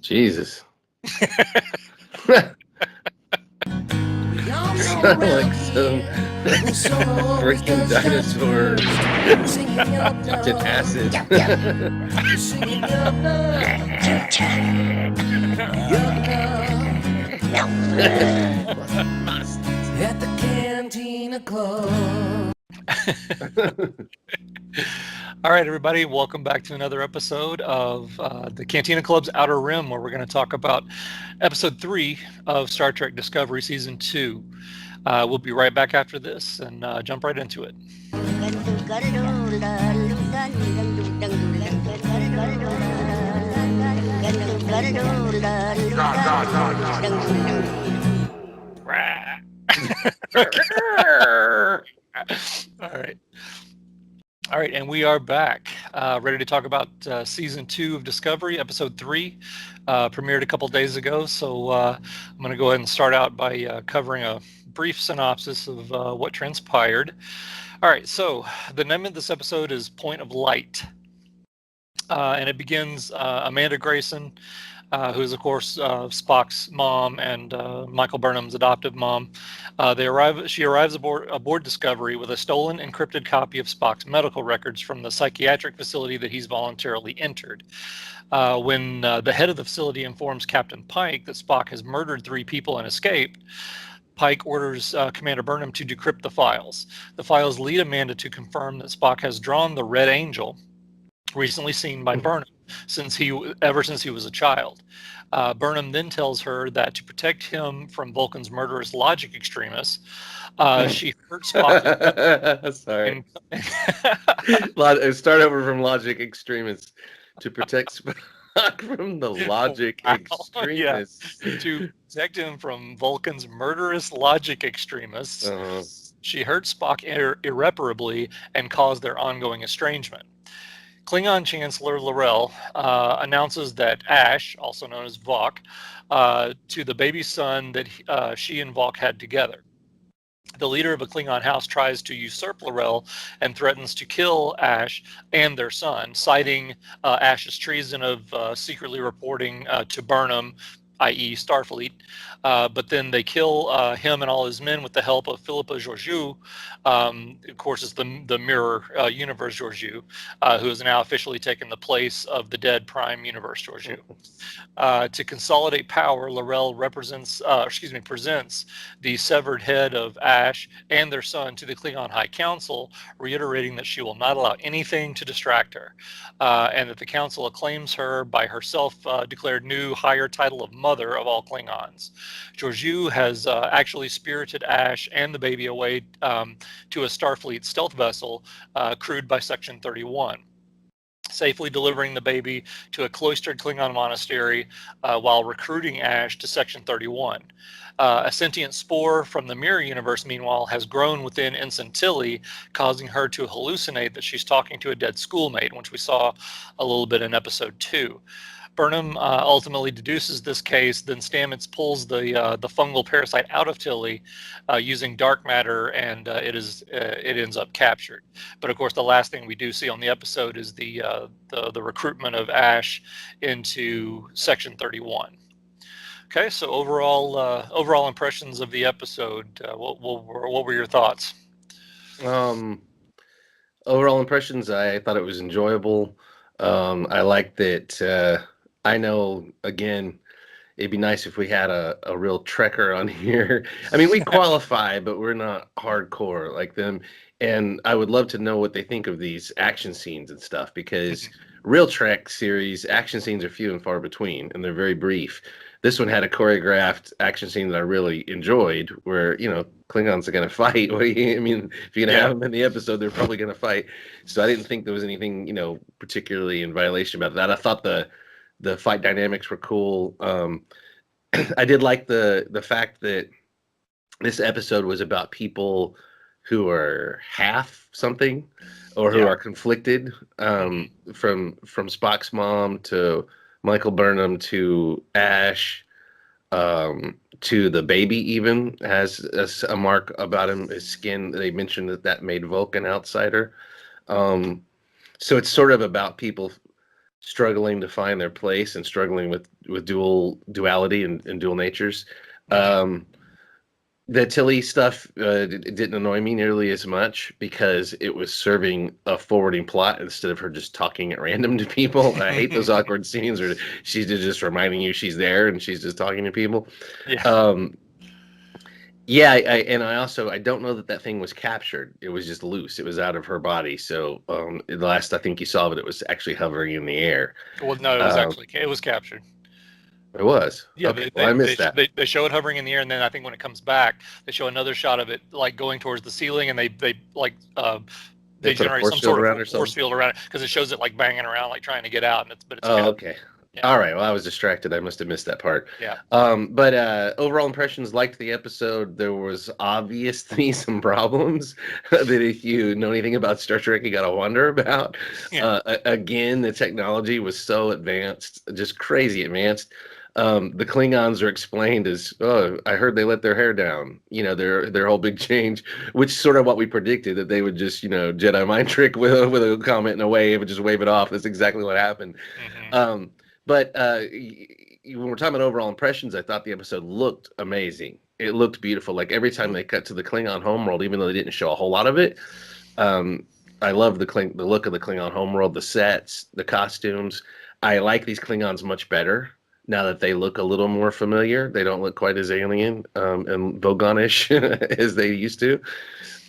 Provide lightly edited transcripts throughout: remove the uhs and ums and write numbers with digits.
Jesus. Sound like some freaking dinosaur did acid. At the Cantina Club. All right, everybody, welcome back to another episode of the Cantina Club's Outer Rim, where we're going to talk about episode 3 of Star Trek Discovery Season 2. We'll be right back after this and jump right into it. All right, and we are back, ready to talk about Season 2 of Discovery, Episode 3, premiered a couple days ago. So I'm going to go ahead and start out by covering a brief synopsis of what transpired. All right, so the name of this episode is Point of Light, and it begins Amanda Grayson, who is, of course, Spock's mom and Michael Burnham's adoptive mom. She arrives aboard Discovery with a stolen, encrypted copy of Spock's medical records from the psychiatric facility that he's voluntarily entered. When the head of the facility informs Captain Pike that Spock has murdered 3 people and escaped, Pike orders Commander Burnham to decrypt the files. The files lead Amanda to confirm that Spock has drawn the Red Angel, recently seen by Burnham, ever since he was a child. Burnham then tells her that to protect him from Vulcan's murderous logic extremists, she hurt Spock. Sorry. Start over from logic extremists to protect Spock from the logic extremists. Yeah. To protect him from Vulcan's murderous logic extremists, she hurt Spock irreparably and caused their ongoing estrangement. Klingon Chancellor L'Rell announces that Ash, also known as Vok, to the baby son that she and Vok had together. The leader of a Klingon house tries to usurp L'Rell and threatens to kill Ash and their son, citing Ash's treason of secretly reporting to Burnham, i.e. Starfleet, but then they kill him and all his men with the help of Philippa Georgiou. Of course, it's the Mirror Universe Georgiou, who has now officially taken the place of the dead Prime Universe Georgiou. To consolidate power, L'Rell presents the severed head of Ash and their son to the Klingon High Council, reiterating that she will not allow anything to distract her, and that the Council acclaims her by her self-declared new higher title of Mother of all Klingons. Georgiou has actually spirited Ash and the baby away to a Starfleet stealth vessel crewed by Section 31, safely delivering the baby to a cloistered Klingon monastery while recruiting Ash to Section 31. A sentient spore from the Mirror Universe, meanwhile, has grown within Ensign Tilly, causing her to hallucinate that she's talking to a dead schoolmate, which we saw a little bit in Episode 2. Burnham ultimately deduces this case, then Stamets pulls the fungal parasite out of Tilly using dark matter, and it ends up captured. But of course, the last thing we do see on the episode is the recruitment of Ash into Section 31. Okay, so overall impressions of the episode. What were your thoughts? Overall impressions, I thought it was enjoyable. I liked that. I know, again, it'd be nice if we had a real Trekker on here. I mean, we qualify, but we're not hardcore like them. And I would love to know what they think of these action scenes and stuff, because real Trek series action scenes are few and far between, and they're very brief. This one had a choreographed action scene that I really enjoyed, where, Klingons are going to fight. I mean, if you're going to have them in the episode, they're probably going to fight. So I didn't think there was anything, particularly in violation about that. I thought the fight dynamics were cool. I did like the fact that this episode was about people who are half something, or who are conflicted, from Spock's mom to Michael Burnham to Ash. to the baby even has a mark about him, his skin. They mentioned that made Vulcan outsider. So it's sort of about people struggling to find their place and struggling with duality and dual natures. Mhm. The Tilly stuff didn't annoy me nearly as much because it was serving a forwarding plot instead of her just talking at random to people. I hate those awkward scenes where she's just reminding you she's there and she's just talking to people. Yeah. Um, yeah, and I don't know that thing was captured. It was just loose. It was out of her body. So the last I think you saw of it was actually hovering in the air. Well, no, Um, it was captured. it was. Yeah, Okay, well I missed that. they show it hovering in the air, and then I think when it comes back, they show another shot of it like going towards the ceiling, and they like They they put a generate force some field sort around of or force something. field around it because it shows it like banging around, like trying to get out, and it's Oh, captured. okay. Yeah, All right. Well, I was distracted. I must have missed that part. yeah. But overall impressions, liked the episode. There was obviously some problems that if you know anything about Star Trek, you got to wonder about. Yeah. Again, the technology was so advanced, just crazy advanced. The Klingons are explained as, oh, I heard they let their hair down. You know, their whole big change, which is sort of what we predicted that they would just, Jedi mind trick with a comment and a wave and just wave it off. That's exactly what happened. Hmm. But when we're talking about overall impressions, I thought the episode looked amazing. It looked beautiful. Like every time they cut to the Klingon homeworld, even though they didn't show a whole lot of it, um, I love the look of the Klingon homeworld, the sets, the costumes. I like these Klingons much better now that they look a little more familiar. They don't look quite as alien and Vogonish as they used to.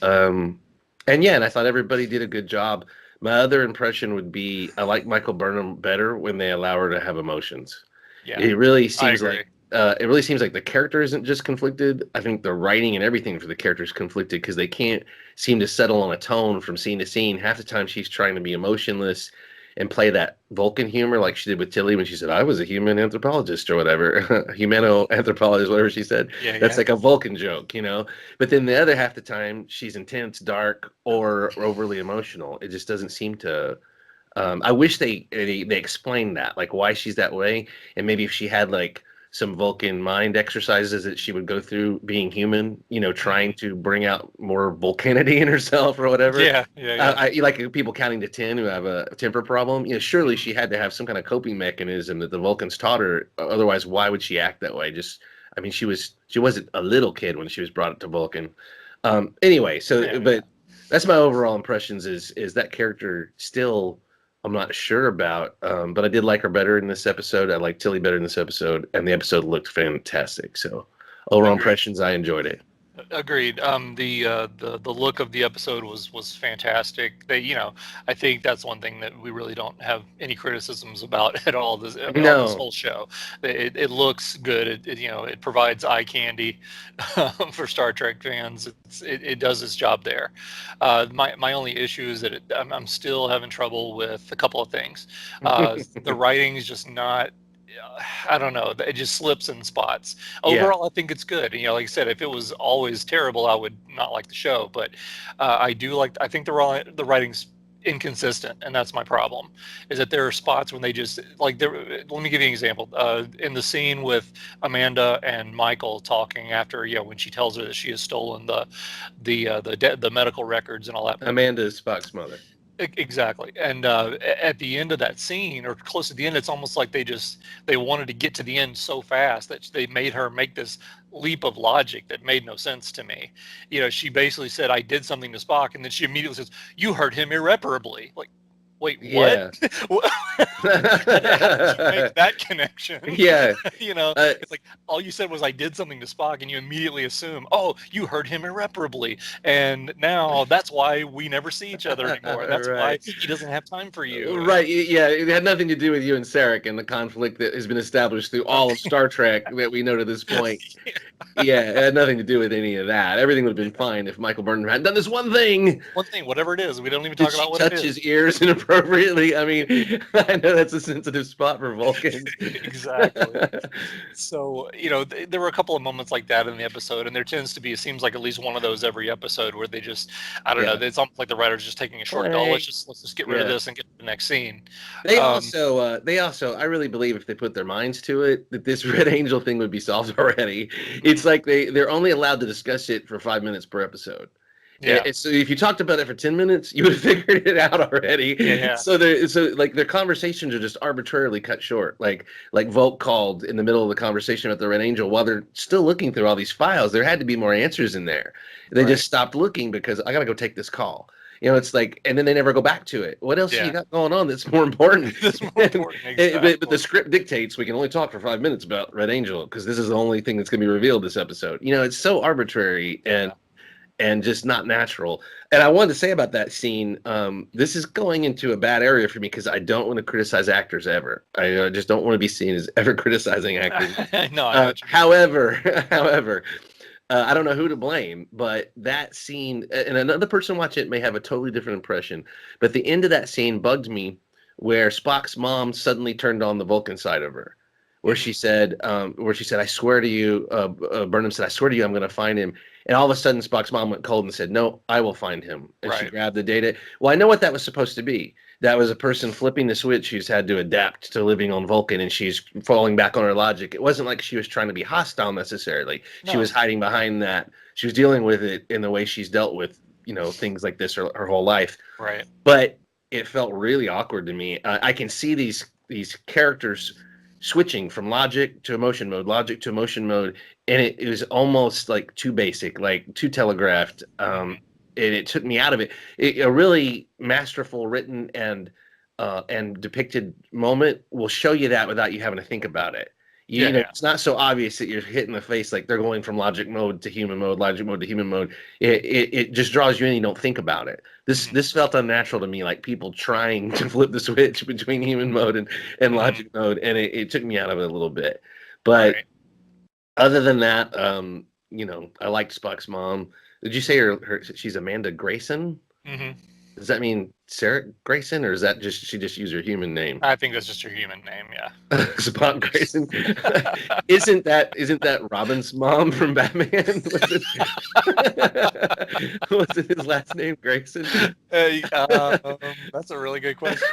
Um, and I thought everybody did a good job. My other impression would be I like Michael Burnham better when they allow her to have emotions. Yeah, It really I seems agree. like the character isn't just conflicted. I think the writing and everything for the character is conflicted because they can't seem to settle on a tone from scene to scene. Half the time she's trying to be emotionless and play that Vulcan humor like she did with Tilly when she said, I was a human anthropologist or whatever, humano anthropologist, whatever she said. Yeah, That's yeah. like a Vulcan joke, But then the other half the time she's intense, dark, or overly emotional. It just doesn't seem to. I wish they explained that, like why she's that way, and maybe if she had like some Vulcan mind exercises that she would go through being human, trying Mhm. to bring out more Vulcanity in herself or whatever. Yeah, yeah, yeah. I like people counting to 10 who have a temper problem. Surely Mhm. she had to have some kind of coping mechanism that the Vulcans taught her. Otherwise, why would she act that way? I mean, she wasn't a little kid when she was brought up to Vulcan. Anyway, Yeah, but that's my overall impressions. Is that character still? I'm not sure about, but I did like her better in this episode. I like Tilly better in this episode, and the episode looked fantastic. So, overall agreed. impressions, I enjoyed it. Agreed. The look of the episode was fantastic. I think that's one thing that we really don't have any criticisms about at all. On this No, whole show, it looks good. It provides eye candy for Star Trek fans. It does its job there. My only issue is that I'm still having trouble with a couple of things. The writing is just not. I don't know. It just slips in spots. yeah, Overall, I think it's good. Like I said, if it was always terrible, I would not like the show. But I do like. I think the writing's inconsistent, and that's my problem. Is that there are spots when they just like there. Let me give you an example. In the scene with Amanda and Michael talking after, when she tells her that she has stolen the medical records and all that. Amanda is Spock's mother. Exactly. And at the end of that scene, or close to the end, it's almost like they wanted to get to the end so fast that they made her make this leap of logic that made no sense to me. She basically said, I did something to Spock, and then she immediately says, you hurt him irreparably. Like, wait, what? Yeah, How did you make that connection? yeah. Uh, It's like all you said was I did something to Spock, and you immediately assume, oh, you hurt him irreparably, and now that's why we never see each other anymore. That's why right. he doesn't have time for you. Right. Yeah. It had nothing to do with you and Sarek and the conflict that has been established through all of Star Trek that we know to this point. Yeah, it had nothing to do with any of that. Everything would have been fine if Michael Burnham had done this one thing. One thing, whatever it is, we don't even Did talk she about what it touch is. his ears inappropriately? appropriately. I mean, I know that's a sensitive spot for Vulcans. Exactly. So, there were a couple of moments like that in the episode, and there tends to be, it seems like at least one of those every episode where they just, I don't know, Yeah. it's almost like the writer's just taking a shortcut. Oh, let's just get rid of Yeah. this and get to the next scene. They also, I really believe if they put their minds to it, that this Red Angel thing would be solved already. It's like they're only allowed to discuss it for 5 minutes per episode. Yeah. So if you talked about it for 10 minutes, you would have figured it out already. Yeah. So their conversations are just arbitrarily cut short. Like Volk called in the middle of the conversation with the Red Angel while they're still looking through all these files. There had to be more answers in there. They just stopped looking because I gotta go take this call. It's like, and then they never go back to it. What else you got going on that's more important? That's more important, exactly. But the script dictates we can only talk for 5 minutes about Red Angel because this is the only thing that's going to be revealed this episode. It's so arbitrary and just not natural. And I wanted to say about that scene, this is going into a bad area for me because I don't want to criticize actors ever. I just don't want to be seen as ever criticizing actors. No, however, I don't know who to blame, but that scene, and another person watching it may have a totally different impression, but the end of that scene bugged me where Spock's mom suddenly turned on the Vulcan side of her, where she said, I swear to you, Burnham said, I swear to you, I'm going to find him. And all of a sudden, Spock's mom went cold and said, no, I will find him. And she grabbed the data. Well, I know what that was supposed to be. That was a person flipping the switch who's had to adapt to living on Vulcan, and she's falling back on her logic. It wasn't like she was trying to be hostile necessarily. No. She was hiding behind that. She was dealing with it in the way she's dealt with, things like this her whole life. Right. But it felt really awkward to me. I can see these characters switching from logic to emotion mode, and it was almost like too basic, like too telegraphed, and it took me out of it. A really masterful written and depicted moment will show you that without you having to think about it. It's not so obvious that you're hit in the face like they're going from logic mode to human mode, logic mode to human mode. It just draws you in. You don't think about it. This felt unnatural to me, like people trying to flip the switch between human mode and logic mode, and it took me out of it a little bit. But other than that, I liked Spock's mom. Did you say she's Amanda Grayson? Mm-hmm. Does that mean Sarah Grayson, or is that she just used her human name? I think that's just her human name, yeah. Spock Grayson. Isn't that Robin's mom from Batman? Was it his last name Grayson? That's a really good question.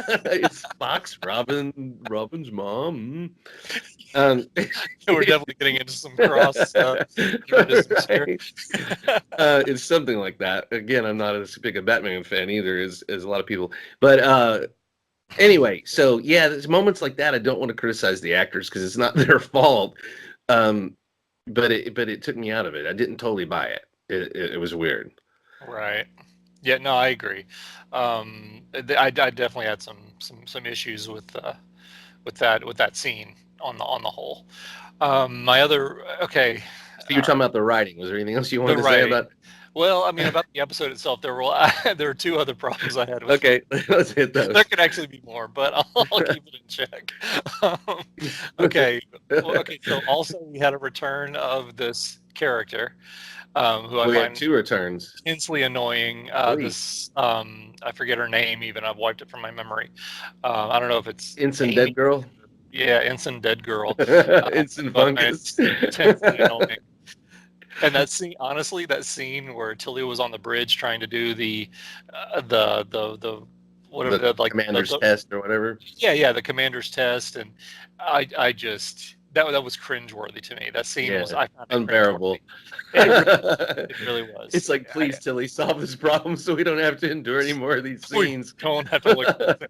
It's Spock's Robin's mom. We're definitely getting into some cross jurisdictions here. It's something like that. Again, I'm not as big a Batman fan either as a lot of people. But anyway, so yeah, there's moments like that. I don't want to criticize the actors because it's not their fault. But it took me out of it. I didn't totally buy it. It was weird. Right. Yeah. No, I agree. I definitely had some issues with that scene on the whole. My other So you're talking about the writing. Was there anything else you wanted to say about? Well, I mean, about the episode itself, there were two other problems I had with it. Okay, let's hit those. There could actually be more, but I'll keep it in check. Okay. So also we had a return of this character, who I find 2 returns. Intensely annoying. This I forget her name even. I've wiped it from my memory. I don't know if it's Ensign Dead Girl. Yeah, Ensign Dead Girl. Ensign Fungus. Intensely annoying. And that scene where Tilly was on the bridge trying to do the commander's test or whatever. Yeah, the commander's test, and I just that was cringeworthy to me. That scene was unbearable. It really was. It's like, please, Tilly, solve this problem so we don't have to endure any more of these scenes. We don't have to look.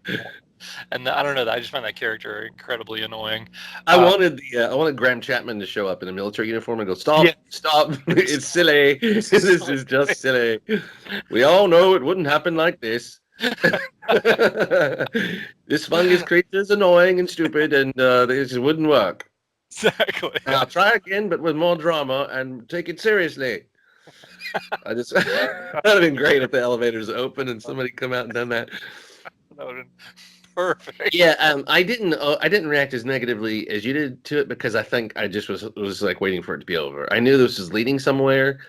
And I don't know. I just find that character incredibly annoying. I wanted Graham Chapman to show up in a military uniform and go, stop, it's silly. This is just silly. We all know it wouldn't happen like this. This fungus creature is annoying and stupid, and this wouldn't work. Exactly. And I'll try again, but with more drama, and take it seriously. That'd have been great if the elevators open and somebody come out and done that. That would have been perfect. Yeah, I didn't react as negatively as you did to it because I think I just was like waiting for it to be over. I knew this was leading somewhere,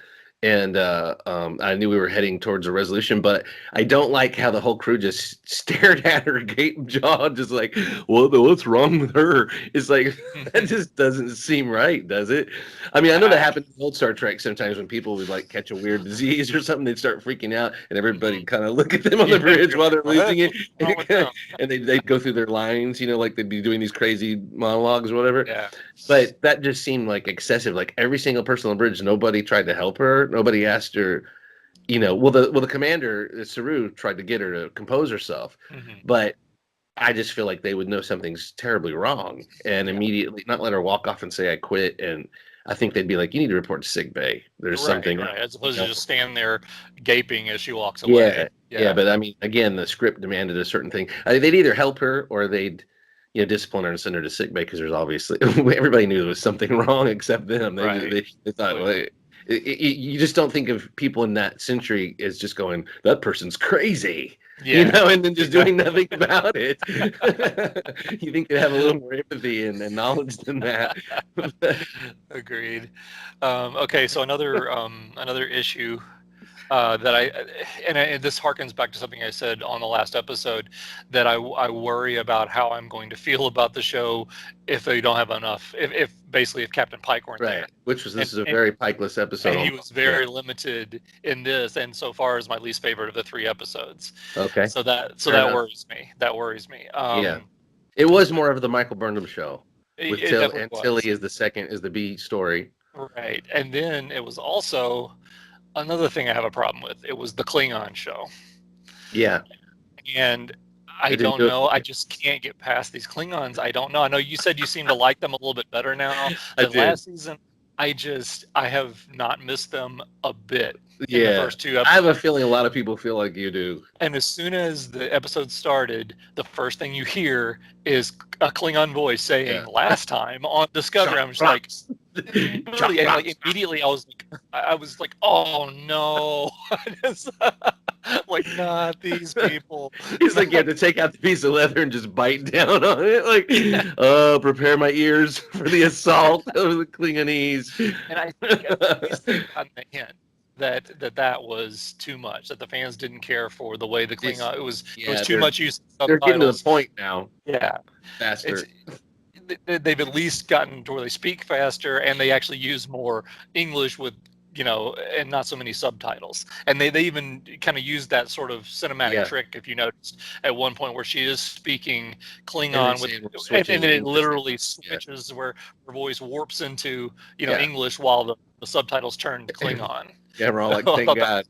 and I knew we were heading towards a resolution, but I don't like how the whole crew just stared at her, gape jawed, just like, what's wrong with her? It's like, that just doesn't seem right, does it? I mean, I know that happened in old Star Trek sometimes when people would like catch a weird disease or something, they'd start freaking out, and everybody kind of look at them on the bridge while they're losing it, and they'd go through their lines, like they'd be doing these crazy monologues or whatever. Yeah. But that just seemed like excessive. Like every single person on the bridge, nobody tried to help her. Nobody asked her, the commander, Saru, tried to get her to compose herself. But I just feel like they would know something's terribly wrong and immediately not let her walk off and say, I quit. And I think they'd be like, you need to report to sick bay. There's something. Right, as opposed to just stand there gaping as she walks away. Yeah. But I mean, again, the script demanded a certain thing. They'd either help her or they'd discipline her and send her to sick bay because there's obviously everybody knew there was something wrong except them. They thought, well, you just don't think of people in that century as just going, that person's crazy, and then just doing nothing about it. You think they have a little more empathy and knowledge than that. Agreed. Okay, so another issue and this harkens back to something I said on the last episode, that I worry about how I'm going to feel about the show if they don't have enough, if Captain Pike weren't there. This is a very Pikeless episode. And he was very limited in this, and so far is my least favorite of the 3 episodes. Okay. So that worries me. It was more of the Michael Burnham show. With Tilly is the B story. Right. And then it was also another thing I have a problem with. It was the Klingon show. Yeah. And I don't know. I just can't get past these Klingons. I don't know. I know you said you seem to like them a little bit better now than last season. I have not missed them a bit in the first 2 episodes. I have a feeling a lot of people feel like you do. And as soon as the episode started, the first thing you hear is a Klingon voice saying, last time on Discovery. I'm just like, immediately I was like, oh no. Like, not these people. He's like, you have to take out the piece of leather and just bite down on it. Like, prepare my ears for the assault of the Klingonese. And I think at least they've gotten the hint that was too much, that the fans didn't care for the way the Klingon, it was too much use of subtitles. They're getting to the point now. Yeah. Faster. They've at least gotten to where they speak faster and they actually use more English with, and not so many subtitles. And they even kind of used that sort of cinematic trick, if you noticed, at one point where she is speaking Klingon and then it literally switches where her voice warps into, English while the subtitles turn to Klingon. Yeah, we're all like, thank God.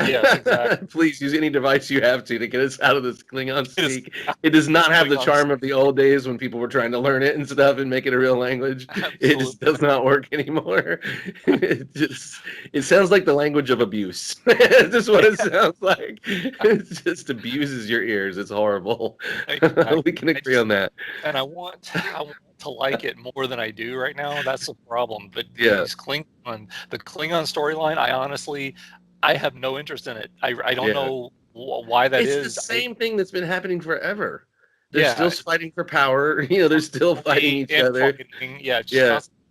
Yes, exactly. Please use any device you have to get us out of this Klingon speak. It does not have the charm of the old days when people were trying to learn it and stuff and make it a real language. Absolutely. It just does not work anymore. It sounds like the language of abuse. It's just what it sounds like. It just abuses your ears. It's horrible. Exactly. We can agree on that. And I want to like it more than I do right now. That's the problem. But the Klingon storyline, I have no interest in it. I don't know why that is. It's the same thing that's been happening forever. They're still fighting for power. They're still fighting each other.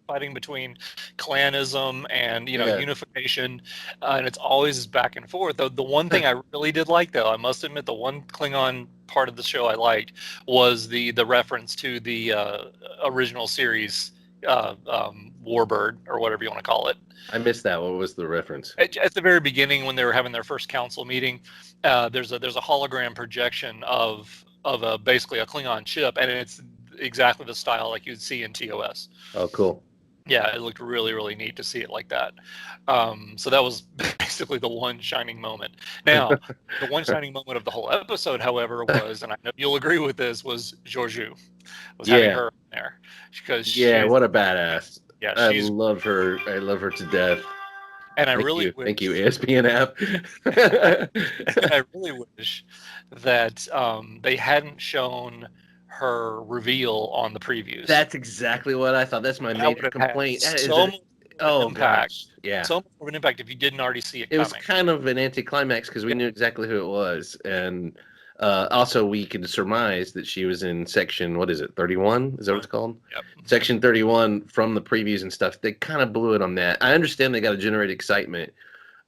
Fighting between clanism and unification, and it's always back and forth. The one thing I really did like, though, I must admit, the one Klingon part of the show I liked was the reference to the original series Warbird, or whatever you want to call it. I missed that. What was the reference? At the very beginning, when they were having their first council meeting, there's a hologram projection of basically a Klingon ship, and it's exactly the style like you'd see in TOS. Oh, cool. Yeah, it looked really, really neat to see it like that. So that was basically the one shining moment. Now, the one shining moment of the whole episode, however, was, and I know you'll agree with this, was Georgiou. Was having her in there. Because what a badass. Yeah, I love her. I love her to death. And I wish, thank you, ESPN app. And I really wish that they hadn't shown her reveal on the previews. That's exactly what I thought. That's my major complaint. So much gosh, yeah. So much of an impact if you didn't already see it. It was kind of an anticlimax because we knew exactly who it was, and Also, we could surmise that she was in section, what is it, 31? Is that what it's called? Yep. Section 31 from the previews and stuff. They kind of blew it on that. I understand they got to generate excitement,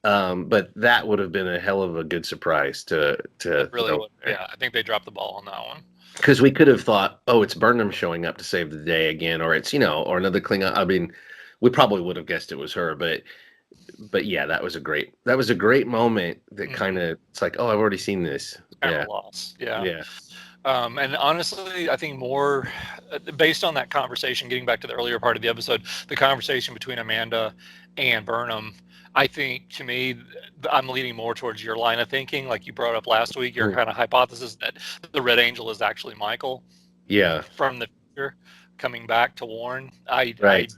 but that would have been a hell of a good surprise to Really would. Yeah, I think they dropped the ball on that one. because we could have thought, oh, it's Burnham showing up to save the day again, or it's or another Klingon. I mean, we probably would have guessed it was her, but yeah, that was a great moment. That kind of it's like, oh, I've already seen this. Kind Yeah, of a loss. Yeah. yeah. And honestly, I think more based on that conversation, getting back to the earlier part of the episode, the conversation between Amanda and Burnham, I think to me, I'm leaning more towards your line of thinking, like you brought up last week, your kind of hypothesis that the Red Angel is actually Michael. Yeah. From the future, coming back to warn. Right.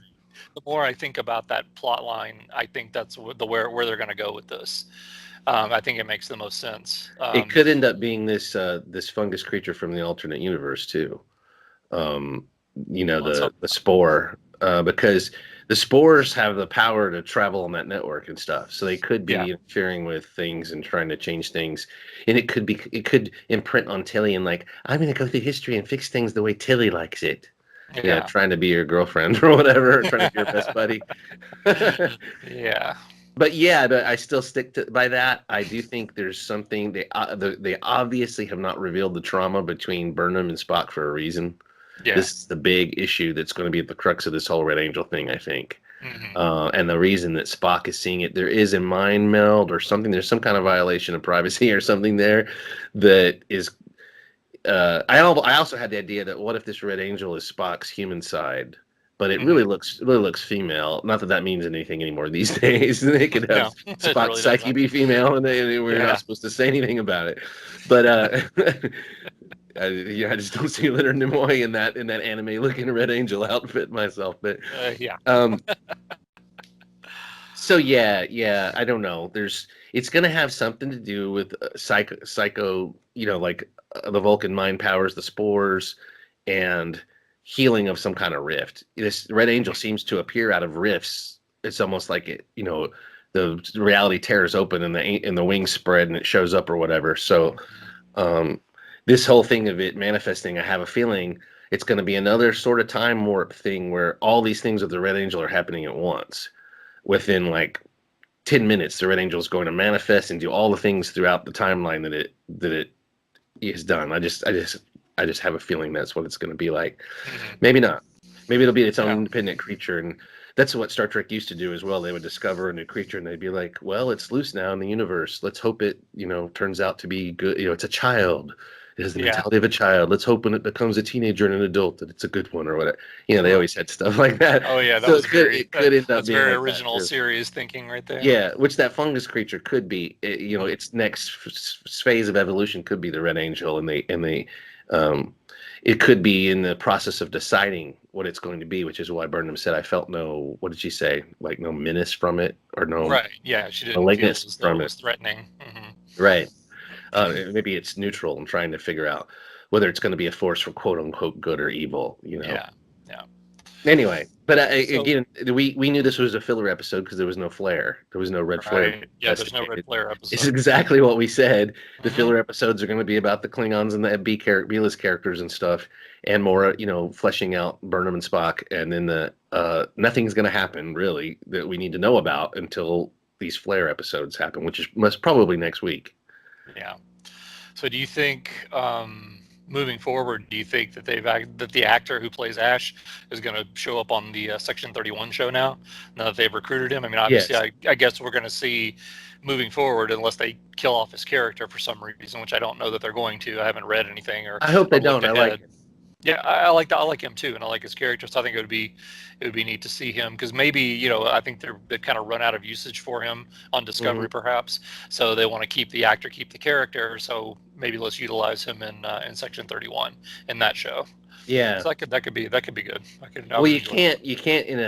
The more I think about that plot line, I think that's where they're going to go with this. I think it makes the most sense. It could end up being this fungus creature from the alternate universe too. The spore, because the spores have the power to travel on that network and stuff. So they could be interfering with things and trying to change things. And it could imprint on Tilly and like, I'm going to go through history and fix things the way Tilly likes it. Yeah, trying to be your girlfriend or whatever, trying to be your best buddy. Yeah. But yeah, I still stick by that. I do think there's something they obviously have not revealed the trauma between Burnham and Spock for a reason. Yeah. This is the big issue that's going to be at the crux of this whole Red Angel thing, I think. Mm-hmm. And the reason that Spock is seeing it, there is a mind meld or something. There's some kind of violation of privacy or something there that is. I also had the idea that what if this Red Angel is Spock's human side? But it really looks female. Not that that means anything anymore these days. They could have Spock's really psyche be female, and we're not supposed to say anything about it. But I just don't see Leonard Nimoy in that anime-looking Red Angel outfit myself. But yeah. So yeah, I don't know. It's gonna have something to do with psycho, like the Vulcan mind powers, the spores, and healing of some kind of rift. This Red Angel seems to appear out of rifts. It's almost like it, the reality tears open and the wings spread and it shows up or whatever. So, this whole thing of it manifesting, I have a feeling it's going to be another sort of time warp thing where all these things with the Red Angel are happening at once. Within like 10 minutes, the Red Angel is going to manifest and do all the things throughout the timeline that it is done. I just have a feeling that's what it's going to be like. Mm-hmm. Maybe not. Maybe it'll be its own independent creature, and that's what Star Trek used to do as well. They would discover a new creature, and they'd be like, "Well, it's loose now in the universe. Let's hope it, turns out to be good. It's a child. It has the mentality of a child. Let's hope when it becomes a teenager and an adult that it's a good one or whatever." They always had stuff like that. Oh yeah, so it could end up being very like original series thinking right there. Yeah, which that fungus creature could be. Its next phase of evolution could be the Red Angel, and it could be in the process of deciding what it's going to be, which is why Burnham said, I felt no, what did she say? Like no menace from it or no. Right. Yeah. She didn't feel as though it was threatening. Mm-hmm. Right. Maybe it's neutral and trying to figure out whether it's going to be a force for quote unquote good or evil, Yeah. Yeah. Anyway, but again, we knew this was a filler episode because there was no flare. There was no red flare. Yeah, there's no red flare episode. It's exactly what we said. The filler episodes are going to be about the Klingons and the B-list characters and stuff, and more, fleshing out Burnham and Spock. And then nothing's going to happen really that we need to know about until these flare episodes happen, which is most probably next week. Yeah. So do you think? Moving forward, do you think that that the actor who plays Ash is going to show up on the Section 31 show now that they've recruited him? I mean, obviously, yes. I guess we're going to see moving forward, unless they kill off his character for some reason, which I don't know that they're going to. I haven't read anything or. I hope they don't. I like it. Yeah, I like him too, and I like his character. So I think it would be neat to see him because maybe I think they've kind of run out of usage for him on Discovery, perhaps. So they want to keep the actor, keep the character. So maybe let's utilize him in Section 31 in that show. Yeah, so that could be good. Well, you can't in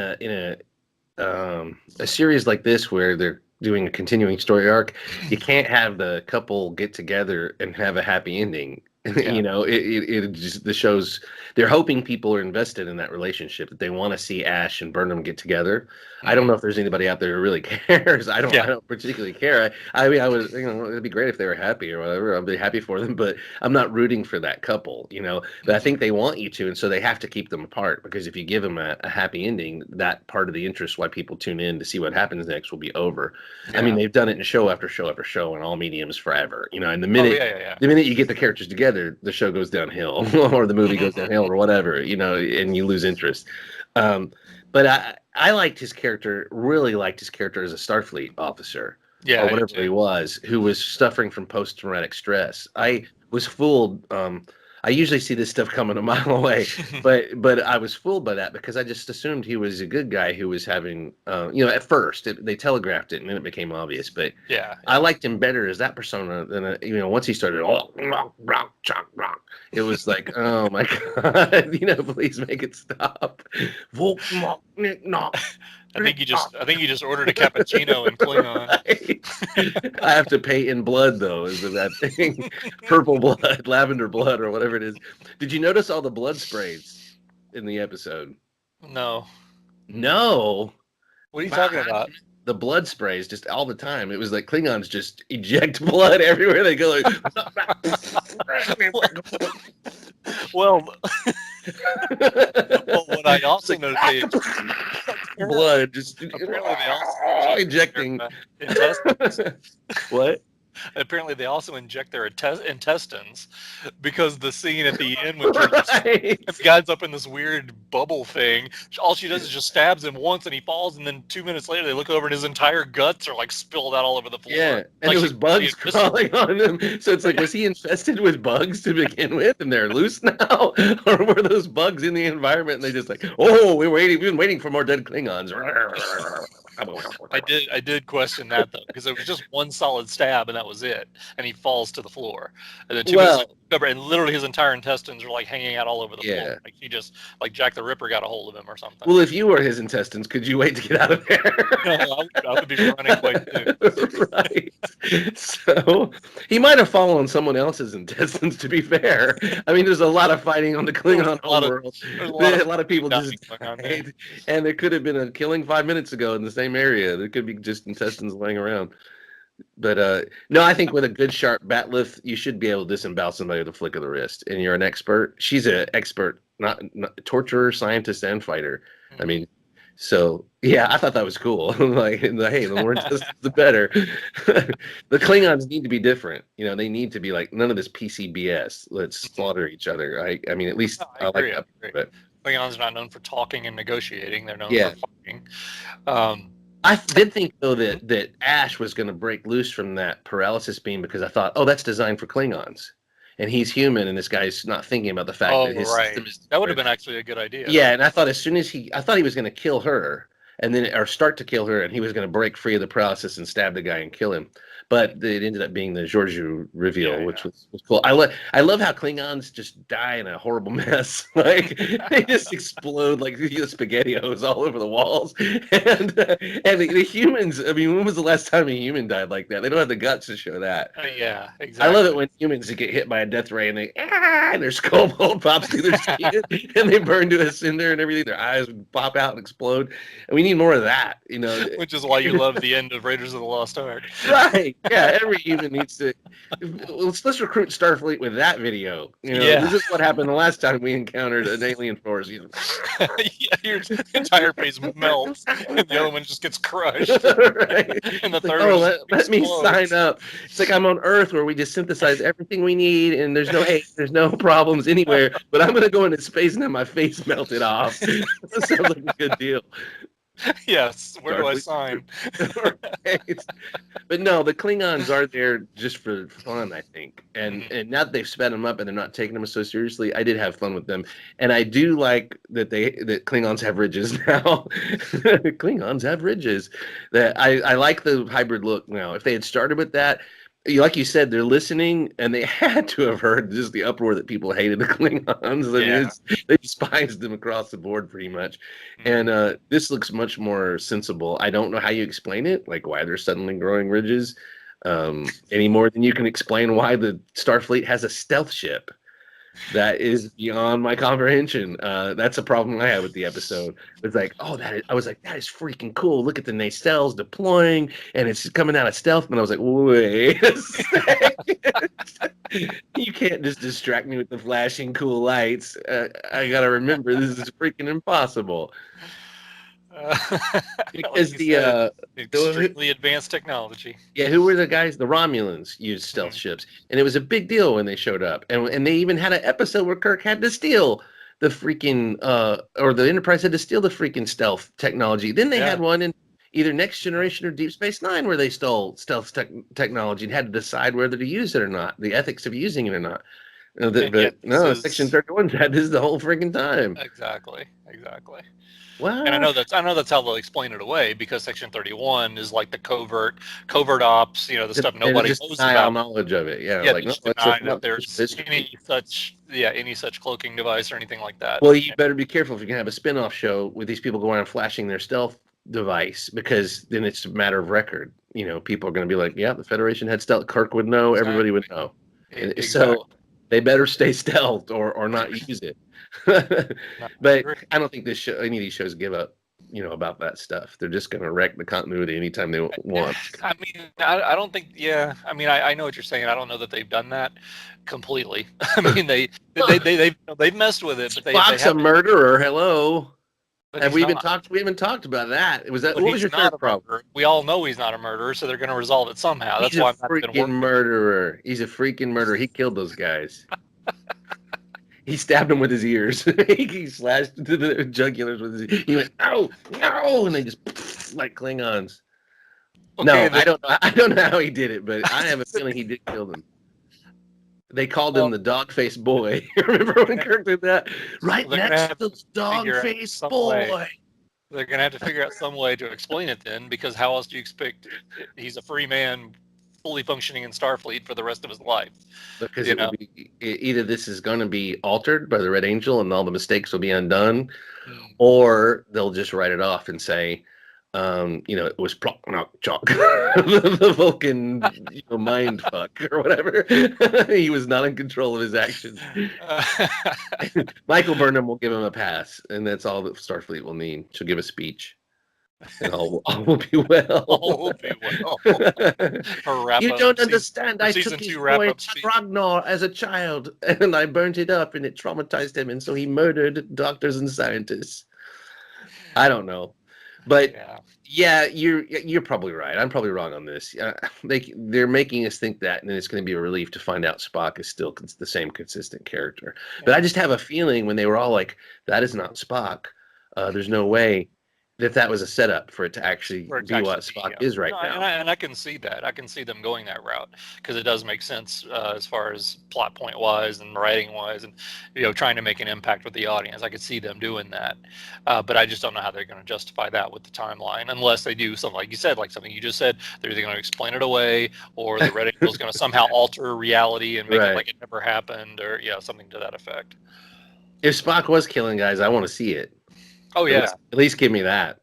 a series like this where they're doing a continuing story arc, you can't have the couple get together and have a happy ending. Yeah. You know, it just the shows they're hoping people are invested in that relationship, that they want to see Ash and Burnham get together. I don't Mhm. know if there's anybody out there who really cares. I Yeah. don't particularly care. I mean, I was, it'd be great if they were happy or whatever. I'd be happy for them, but I'm not rooting for that couple, you know. But I Mhm. think they want you to, and so they have to keep them apart, because if you give them a happy ending, that part of the interest why people tune in to see what happens next will be over. I mean, Yeah. they've done it in show after show after show in all mediums forever, you know. And Oh yeah, yeah, yeah. the minute you get the characters together, the show goes downhill or the movie goes downhill or whatever, you know, and you lose interest. Um, but I liked his character, really liked his character as a Starfleet officer Yeah, or I do whatever he too. was, who was suffering from post-traumatic stress. I was fooled. I usually see this stuff coming a mile away, but I was fooled by that because I just assumed he was a good guy who was having, you know, at first they telegraphed it and then it became obvious. But Yeah, I yeah. liked him better as that persona than you know. Once he started, it was like, oh my god, you know, please make it stop. I think you just ordered a cappuccino in Klingon. I have to pay in blood though, is that thing? Purple blood, lavender blood, or whatever it is. Did you notice all the blood sprays in the episode? No. No. What are you Wow, talking about? the blood sprays just all the time. It was like Klingons just eject blood everywhere they go. Like, Well, well, what I also like, noticed blood just apparently they also inject ejecting. their intestines. What? Apparently they also inject their intestines, because the scene at the end when the guy's up in this weird bubble thing, all she does is just stabs him once and he falls, and then 2 minutes later they look over and his entire guts are like spilled out all over the floor. Yeah, and Like there was bugs crawling on him. So it's like, was he infested with bugs to begin with, and they're loose now, or were those bugs in the environment and they just like, oh, we've been waiting for more dead Klingons. I did question that though, because it was just one solid stab and that was it, and he falls to the floor, and then 2 minutes later, and literally his entire intestines are like hanging out all over the floor. Like he just, like Jack the Ripper got a hold of him or something. Well, if you were his intestines, could you wait to get out of there? No, I would be running quite soon. Right. So he might have fallen on someone else's intestines, to be fair. I mean, there's a lot of fighting on the Klingon homeworld. A lot of people just died, and there could have been a killing 5 minutes ago in the same area. There could be just intestines laying around. But no, I think with a good sharp bat lift, you should be able to disembowel somebody with a flick of the wrist. And you're an expert. She's an expert, not torturer, scientist, and fighter. I mean, so yeah, I thought that was cool. Like, hey, the more intestines, the better. The Klingons need to be different. You know, they need to be like, none of this PCBS. Let's slaughter each other. I mean, at least No, I agree, like that. But Klingons are not known for talking and negotiating. They're known for fighting. I did think though that Ash was going to break loose from that paralysis beam, because I thought, oh, that's designed for Klingons, and he's human, and this guy's not thinking about the fact that his system is. That would have been actually a good idea. Yeah, and I thought as soon as I thought he was going to kill her, and then or start to kill her, and he was going to break free of the paralysis and stab the guy and kill him. But it ended up being the Giorgio reveal, which was cool. I love how Klingons just die in a horrible mess. Like they just explode like SpaghettiOs all over the walls. And the humans. I mean, when was the last time a human died like that? They don't have the guts to show that. Yeah, exactly. I love it when humans get hit by a death ray and and their skull bone pops through their skin and they burn to a cinder and everything. Their eyes pop out and explode. And we need more of that, you know. Which is why you love the end of Raiders of the Lost Ark. Right. Yeah, every human needs to. Let's recruit Starfleet with that video. You know, this is what happened the last time we encountered an alien force. Yeah, your entire face melts, and the other one just gets crushed. Right. And the It's like, third one let me sign up. It's like I'm on Earth where we just synthesize everything we need, and there's no hate, there's no problems anywhere. But I'm gonna go into space and have my face melted off. That sounds like a good deal. Yes, where do I sign? Right. But no, the Klingons are there just for fun, I think. And now that they've sped them up and they're not taking them so seriously, I did have fun with them. And I do like that that Klingons have ridges now. Klingons have ridges. That I like the hybrid look now. If they had started with that, like you said, they're listening, and they had to have heard just the uproar that people hated the Klingons. I mean, they despised them across the board pretty much. And this looks much more sensible. I don't know how you explain it, like why they're suddenly growing ridges. any more than you can explain why the Starfleet has a stealth ship. That is beyond my comprehension. That's a problem I had with the episode. It's like, I was like, that is freaking cool. Look at the nacelles deploying, and it's coming out of stealth. And I was like, wait a second. You can't just distract me with the flashing cool lights. I gotta remember this is freaking impossible. Because like extremely advanced technology. Yeah, who were the guys? The Romulans used stealth ships, and it was a big deal when they showed up. And they even had an episode where Kirk had to steal the freaking or the Enterprise had to steal the freaking stealth technology. Then they had one in either Next Generation or Deep Space Nine where they stole stealth technology and had to decide whether to use it or not, the ethics of using it or not. Section 31's had this the whole freaking time. Exactly. What? And I know that's how they'll explain it away, because Section 31 is like the covert ops, the stuff nobody knows about. Knowledge of it, yeah. Yeah, like, just deny that there's any such cloaking device or anything like that. Well, you better be careful if you're gonna have a spin-off show with these people going around flashing their stealth device, because then it's a matter of record. People are gonna be like, yeah, the Federation had stealth. Kirk would know, everybody would know. Exactly. So they better stay stealth or not use it. But I don't think any of these shows give up, about that stuff. They're just going to wreck the continuity anytime they want. I mean, I don't think. Yeah, I mean, I know what you're saying. I don't know that they've done that completely. I mean, they've messed with it. But Spock's a murderer. Hello. Have we even talked? We haven't talked about that. What was your third problem? We all know he's not a murderer, so they're going to resolve it somehow. That's why I'm not going to work. Murderer. He's a freaking murderer. He killed those guys. He stabbed him with his ears. He slashed into the jugulars with his ears. He went, no, and they just like Klingons. Okay, no, I don't know how he did it, but I have a feeling he did kill them. They called him the dog-faced boy. Remember when Kirk did that? Right next to the dog-faced boy. They're going to have to figure out some way to explain it then, because how else do you expect he's a free man fully functioning in Starfleet for the rest of his life? Because either this is going to be altered by the Red Angel and all the mistakes will be undone, or they'll just write it off and say, it was chalk, the Vulcan mind fuck or whatever. He was not in control of his actions. Michael Burnham will give him a pass, and that's all that Starfleet will need. She'll give a speech. And all will be well. All will be well. You don't understand. I took his boy Ragnar as a child, and I burnt it up, and it traumatized him, and so he murdered doctors and scientists. I don't know, but yeah, you're probably right. I'm probably wrong on this. They're making us think that, and then it's going to be a relief to find out Spock is still the same consistent character. But I just have a feeling when they were all like, "That is not Spock. There's no way." That was a setup for it to actually be what Spock is right now. And I can see that. I can see them going that route, because it does make sense as far as plot point wise and writing wise, and trying to make an impact with the audience. I could see them doing that, but I just don't know how they're going to justify that with the timeline, unless they do something like you said, like something you just said. They're either going to explain it away, or the Red Angel is going to somehow alter reality and make it like it never happened, or something to that effect. If Spock was killing guys, I want to see it. Oh yeah, at least give me that.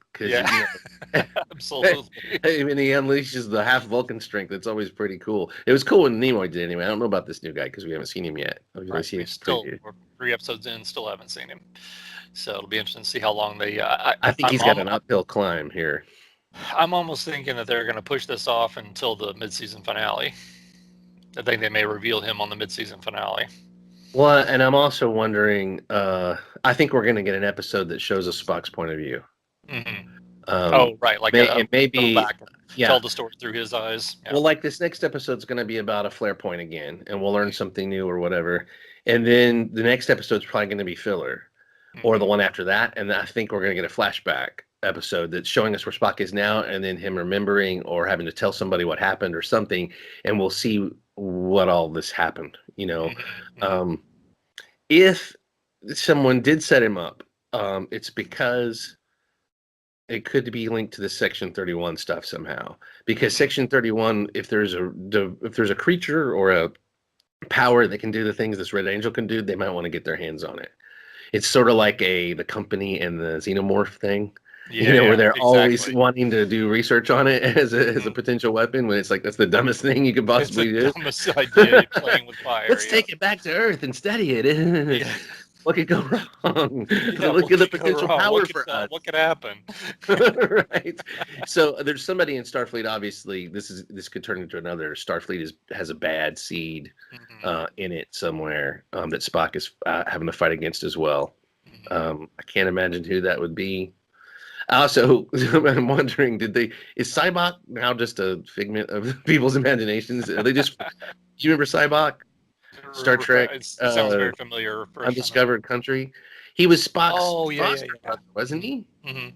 Absolutely. I mean, he unleashes the half Vulcan strength. It's always pretty cool. It was cool when Nimoy did anyway. I don't know about this new guy because we haven't seen him yet. We're 3 episodes in, still haven't seen him. So it'll be interesting to see how long they. I think he's got an uphill climb here. I'm almost thinking that they're going to push this off until the mid-season finale. I think they may reveal him on the mid-season finale. Well, and I'm also wondering, I think we're going to get an episode that shows us Spock's point of view. Mm-hmm. Right. Like maybe tell the story through his eyes. Yeah. Well, like this next episode's going to be about a flare point again, and we'll learn something new or whatever. And then the next episode's probably going to be filler, or the one after that. And I think we're going to get a flashback episode that's showing us where Spock is now, and then him remembering or having to tell somebody what happened or something, and we'll see what all this happened. If someone did set him up, it's because it could be linked to the Section 31 stuff somehow. Because Section 31, if there's a creature or a power that can do the things this Red Angel can do, they might want to get their hands on it. It's sort of like the company and the xenomorph thing. Where they're always exactly. wanting to do research on it as a potential weapon, when it's like that's the dumbest thing you could It's the possibly do. dumbest idea, playing with fire. Let's Yeah. take it back to Earth and study it. Yeah. What could go wrong? Yeah. Look What at the could go potential wrong? power for us. What could happen? Right. So there's somebody in Starfleet. Obviously, this could turn into another. Starfleet has a bad seed Mhm, in it somewhere that Spock is having to fight against as well. mhm. I can't imagine who that would be. Also, I'm wondering, is Cybok now just a figment of people's imaginations? Are they just? Do you remember Cybok? Star Trek, It sounds very familiar. Refresh my memory. Undiscovered Country. He was Spock's Oh yeah, yeah, foster yeah. brother, wasn't he? Hmm.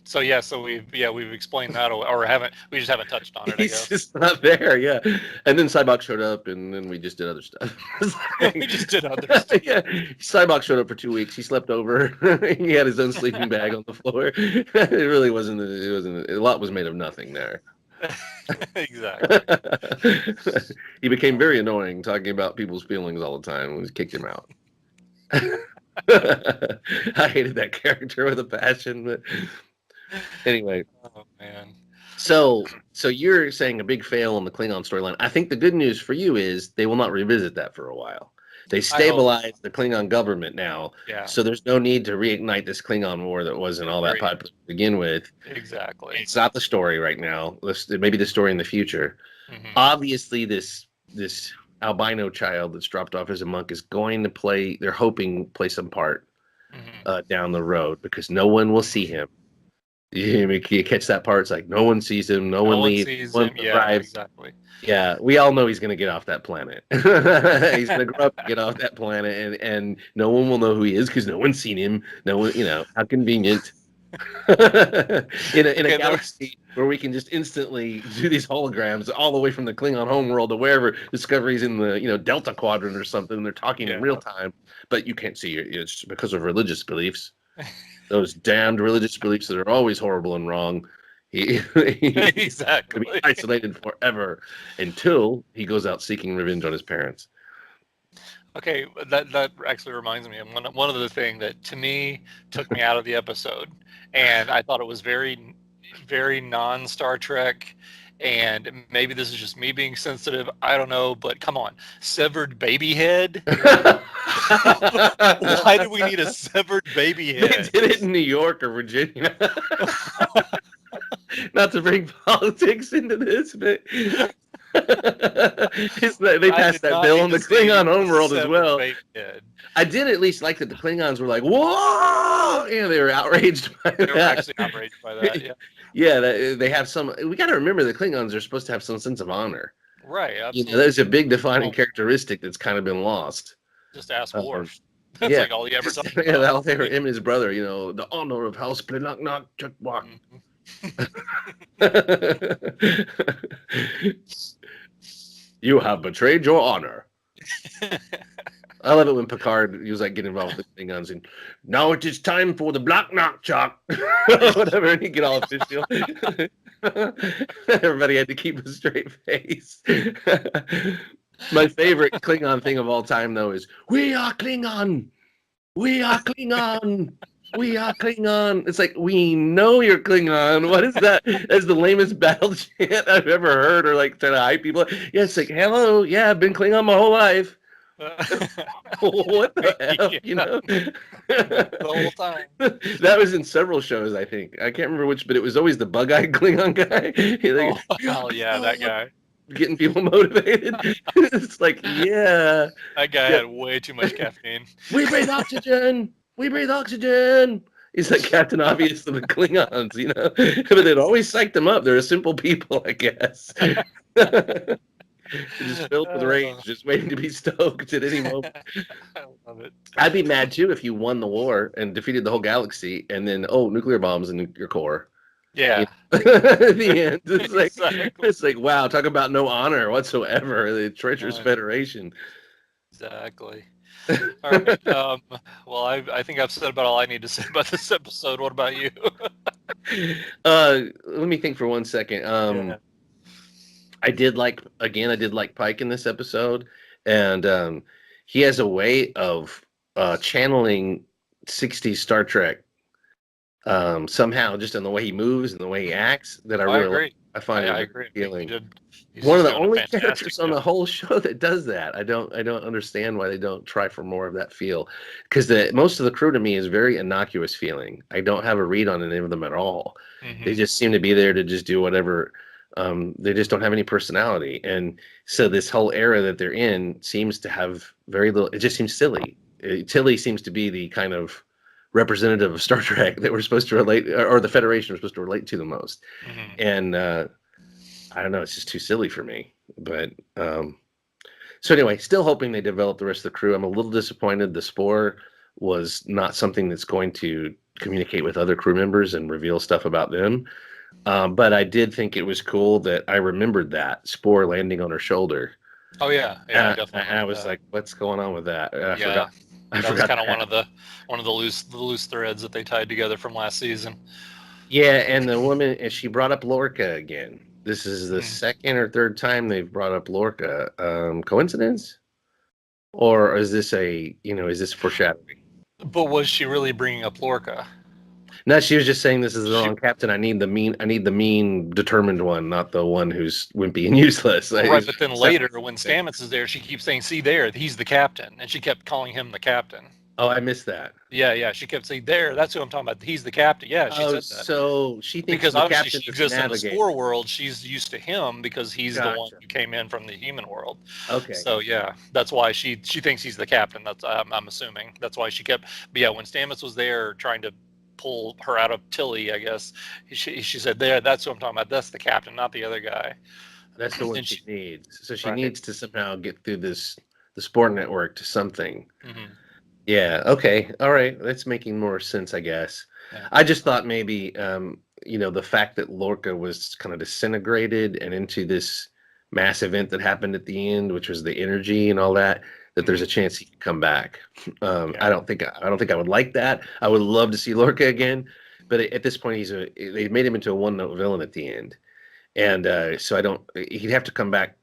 So we've explained that, or haven't we? Just haven't touched on it, I He's guess. just not there, yeah. And then Cybok showed up, and then we just did other stuff. It's We like- just did other stuff. yeah, Cybok showed up for 2 weeks. He slept over. He had his own sleeping bag on the floor. It really wasn't. It wasn't. A lot was made of nothing there. Exactly. He became very annoying, talking about people's feelings all the time. We kicked him out. I hated that character with a passion, but anyway. Oh man. So you're saying a big fail on the Klingon storyline. I think the good news for you is they will not revisit that for a while. They stabilized the Klingon government now, Yeah. so there's no need to reignite this Klingon war that wasn't all that popular to begin with. Exactly. It's not the story right now. Maybe the story in the future. Mhm. Obviously, this albino child that's dropped off as a monk is going to play. They're hoping play some part Mhm. down the road, because no one will see him. You catch that part? It's like no one sees him, no one leaves, sees no one him. Yeah, arrives. exactly. Yeah, we all know he's going to get off that planet. He's going to grow up and get off that planet, and no one will know who he is because no one's seen him. No one, how convenient. in a Okay, galaxy where we can just instantly do these holograms all the way from the Klingon homeworld to wherever Discovery's in the Delta Quadrant or something, and they're talking in real time, but you can't see it. It's because of religious beliefs. Those damned religious beliefs that are always horrible and wrong. He's going to Exactly. be isolated forever until he goes out seeking revenge on his parents. Okay, that actually reminds me of one of the things that to me took me out of the episode, and I thought it was very, very non-Star Trek, and maybe this is just me being sensitive. I don't know, but come on, severed baby head. Why do we need a severed baby head? They did it in New York or Virginia. Not to bring politics into this, but they passed that bill on the Klingon homeworld as well. I did at least like that the Klingons were like, "Whoa!" They were outraged by that. They were actually outraged by that. Yeah. Yeah, they have some. We got to remember the Klingons are supposed to have some sense of honor. Right. Absolutely. There's a big defining characteristic that's kind of been lost. Just ask Worf. That's like all he ever talked about. Yeah, all they were him and his brother. The honor of House Knock Chuck Walk. You have betrayed your honor. I love it when Picard, he was like getting involved with the Klingons, and now it is time for the Black Knock Chuck. Whatever, and he'd get all official. Everybody had to keep a straight face. My favorite Klingon thing of all time, though, is "We are Klingon! We are Klingon! We are Klingon!" It's like, we know you're Klingon. What is that? That's the lamest battle chant I've ever heard, or like trying to hype people. Yeah, it's like, hello, yeah, I've been Klingon my whole life. What the hell? The whole time. That was in several shows, I think. I can't remember which, but it was always the bug-eyed Klingon guy. Yeah, that guy. Getting people motivated. It's like, yeah. That guy had way too much caffeine. We breathe oxygen. We breathe oxygen. He's like Captain Obvious to the Klingons, But they'd always psych them up. They're simple people, I guess. They're just filled with rage, just waiting to be stoked at any moment. I love it. I'd be mad too if you won the war and defeated the whole galaxy, and then nuclear bombs in your core. Yeah. At the end, it's like Exactly. it's like, wow, talk about no honor whatsoever. The treacherous Federation. Exactly. All right. Well, I think I've said about all I need to say about this episode. What about you? Let me think for 1 second. Yeah. I did like Pike in this episode, and he has a way of channeling 60s Star Trek somehow, just in the way he moves and the way he acts, that I I really like. agree. I find it I very agree. I think appealing. he's One of just the doing a only fantastic characters on the job. whole show that does that. I don't understand why they don't try for more of that feel, because the most of the crew to me is very innocuous feeling. I don't have a read on any of them at all. They Hmm. just seem to be there to just do whatever. They just don't have any personality, and so this whole era that they're in seems to have very little. It just seems silly. Tilly seems to be the kind of representative of Star Trek that we're supposed to relate, or the Federation we're supposed to relate to the most, Hmm. and I don't know, it's just too silly for me. But so anyway, still hoping they develop the rest of the crew. I'm a little disappointed the Spore was not something that's going to communicate with other crew members and reveal stuff about them. But I did think it was cool that I remembered that Spore landing on her shoulder. Oh yeah, yeah, I definitely I remember was that. like, "What's going on with that?" I Yeah, forgot. I that was forgot kind of that. one of the loose threads that they tied together from last season. Yeah, and the woman, and she brought up Lorca again. This is the Mhm. second or third time they've brought up Lorca. Coincidence? Or is this is this foreshadowing? But was she really bringing up Lorca? No, she was just saying this is the She wrong captain. I need the mean, determined one, not the one who's wimpy and useless. Well, right, but then Separate later when thing. Stamets is there, she keeps saying, "See there, he's the captain," and she kept calling him the captain. Oh, I missed that. Yeah, yeah, she kept saying, "There, that's who I'm talking about. He's the captain." Yeah, she Oh, said that so she thinks because the obviously captain she is the exists in the navigator. Spore world. She's used to him because he's the one Gotcha. who came in from the human world. Okay. So yeah, that's why she thinks he's the captain. That's I'm assuming that's why she kept. But yeah, when Stamets was there trying to pull her out of Tilly, I guess she said, "There, that's who I'm talking about. That's the captain, not the other guy." That's the one And she she needs. So she right. needs to somehow get through the sport network to something. Hmm. Yeah, okay. All right. That's making more sense, I guess. Yeah. I just thought maybe the fact that Lorca was kind of disintegrated and into this mass event that happened at the end, which was the energy and all that, that there's a Hmm. chance he could come back. Yeah. I don't think I would like that. I would love to see Lorca again, but at this point they made him into a one-note villain at the end. And so I don't he'd have to come back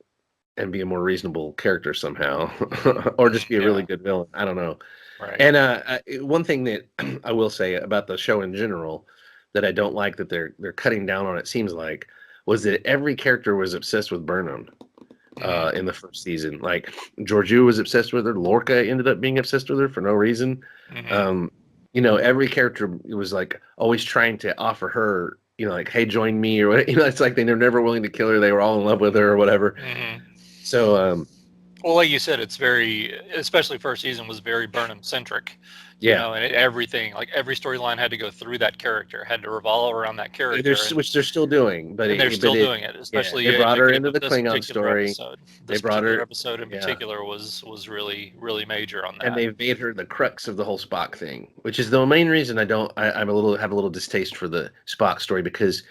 and be a more reasonable character somehow Hmm. or Hmm. just be a really Yeah. good villain. I don't know. Right. And one thing that I will say about the show in general that I don't like that they're cutting down on, it seems like, was that every character was obsessed with Burnham Hmm. in the first season. Like Georgiou was obsessed with her. Lorca ended up being obsessed with her for no reason. Hmm. Um, every character was like always trying to offer her, like, hey, join me or what. It's like they were never willing to kill her. They were all in love with her or whatever. Hmm. So Well, like you said, it's very, especially first season was very Burnham centric, yeah. and everything, like every storyline had to go through that character, had to revolve around that character, Which they're still doing, but and they're it, but still it, doing it, yeah, they especially brought her indicative into of the this Klingon particular story. episode. They This brought particular her, episode in yeah, particular was really really major on and that. they've made her the crux of the whole Spock thing, which is the main reason I'm have a little distaste for the Spock story because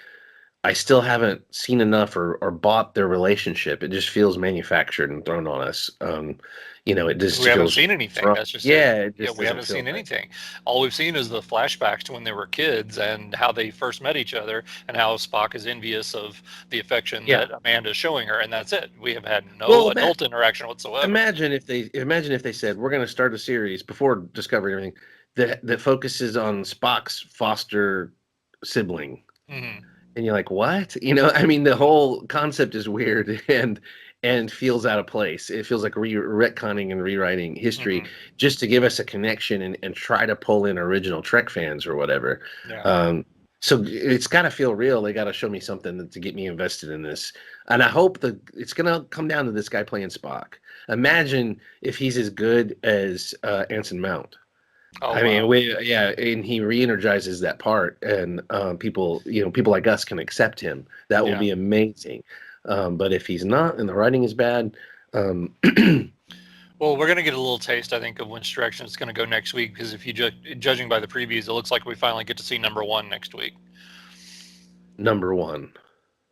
I still haven't seen enough or bought their relationship. It just feels manufactured and thrown on us. It just We haven't feels seen anything. wrong. That's just it. Yeah, it Yeah, just we doesn't haven't feel seen right. anything. All we've seen is the flashbacks to when they were kids and how they first met each other and how Spock is envious of the affection Yeah. that Amanda's showing her, and that's it. We have had no Well, adult interaction whatsoever. imagine if they said we're going to start a series before discovering everything that focuses on Spock's foster sibling, Hmm. and you're like, what? I mean, the whole concept is weird and feels out of place. It feels like retconning and rewriting history Hmm. just to give us a connection and try to pull in original Trek fans or whatever. Yeah. Um, so it's got to feel real. They got to show me something to get me invested in this. And I hope it's going to come down to this guy playing Spock. Imagine if he's as good as Anson Mount. Oh I mean, wow. yeah, and he re-energizes that part, and people like us can accept him. That will Yeah. be amazing. But if he's not, and the writing is bad, um, Well, we're going to get a little taste, I think, of which direction it's going to go next week. Because if you judging by the previews, it looks like we finally get to see number one next week. number one,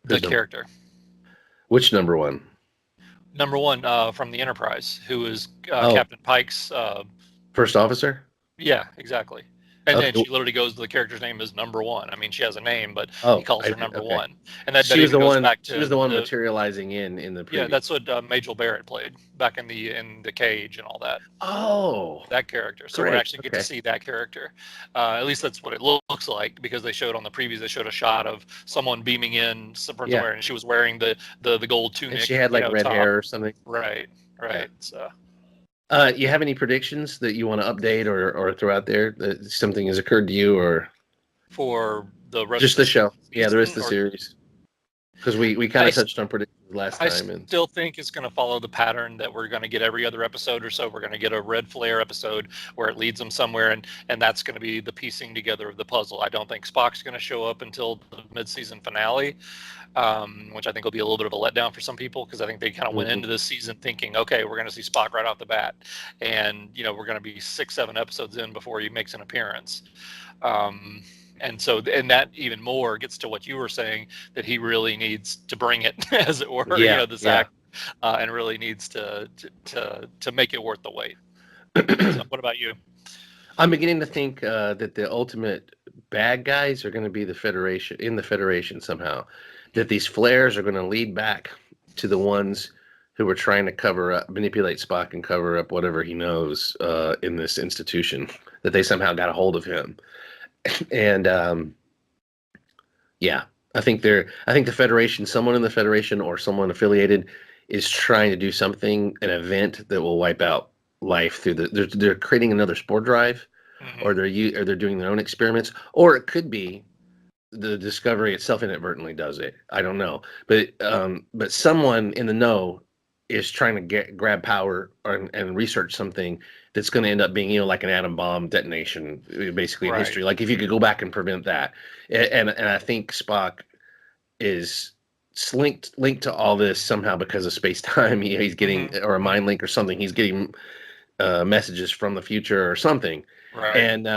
The who's number? character. Which number one? Number one from the Enterprise, who is Oh, Captain Pike's. first officer. Yeah, exactly. And Okay. then she literally goes, the character's name is Number One. I mean, she has a name, but he Oh, calls I her did. Number Okay. One. And that She was even the goes one. back She was to the one the, materializing in the yeah, previous. that's what Majel Barrett played back in the cage and all that. Oh, That character. So we great. actually get to Okay. see that character. At least that's what it looks like, because they showed on the previews, they showed a shot of someone beaming in from Yeah. somewhere, and she was wearing the gold tunic, And she had like red top. hair or something. Right, Yeah. right. So You have any predictions that you want to update or throw out there that something has occurred to you, or for the rest just of the the show? Yeah, the rest of season, the or series. Because we kind I of touched on predictions last I time, and still think it's going to follow the pattern that we're going to get every other episode or so. We're going to get a red flare episode where it leads them somewhere, and that's going to be the piecing together of the puzzle. I don't think Spock's going to show up until the mid-season finale, which I think will be a little bit of a letdown for some people, because I think they kind of went into this season thinking, okay, we're going to see Spock right off the bat, and we're going to be 6-7 episodes in before he makes an appearance. And so, and that even more gets to what you were saying, that he really needs to bring it, as it were, yeah, this yeah. act, and really needs to make it worth the wait. So, what about you? I'm beginning to think that the ultimate bad guys are going to be the Federation somehow. That these flares are going to lead back to the ones who were trying to cover up, manipulate Spock and cover up whatever he knows in this institution. That they somehow got a hold of him, and yeah, I think the Federation, someone in the Federation or someone affiliated, is trying to do something, an event that will wipe out life through they're creating another spore drive, or they're doing their own experiments, or it could be the Discovery itself inadvertently does it. I don't know, but someone in the know is trying to grab power and research something that's going to end up being like an atom bomb detonation, basically in history. Like if you could go back and prevent that, and I think Spock is linked to all this somehow because of space time. He's getting or a mind link or something. He's getting messages from the future or something. Right. And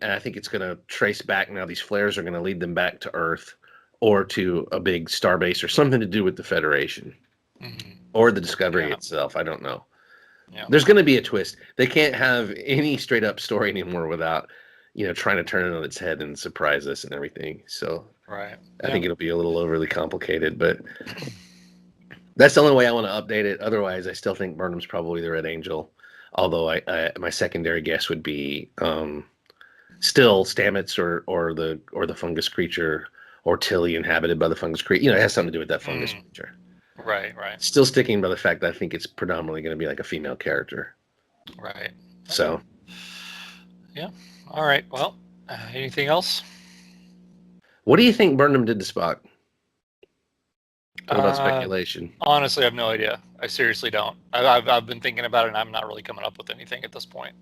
I think it's going to trace back now. These flares are going to lead them back to Earth or to a big starbase or something to do with the Federation or the Discovery itself. I don't know. Yeah. There's going to be a twist. They can't have any straight up story anymore without trying to turn it on its head and surprise us and everything. So Right. I think it'll be a little overly complicated, but that's the only way I want to update it. Otherwise, I still think Burnham's probably the Red Angel. Although my secondary guess would be still Stamets or the fungus creature, or Tilly inhabited by the fungus creature. It has something to do with that fungus creature. Right. Right. Still sticking by the fact that I think it's predominantly going to be like a female character. Right. So. Yeah. All right. Well, anything else? What do you think Burnham did to Spock? What about speculation? Honestly, I have no idea. I seriously don't. I've been thinking about it, and I'm not really coming up with anything at this point.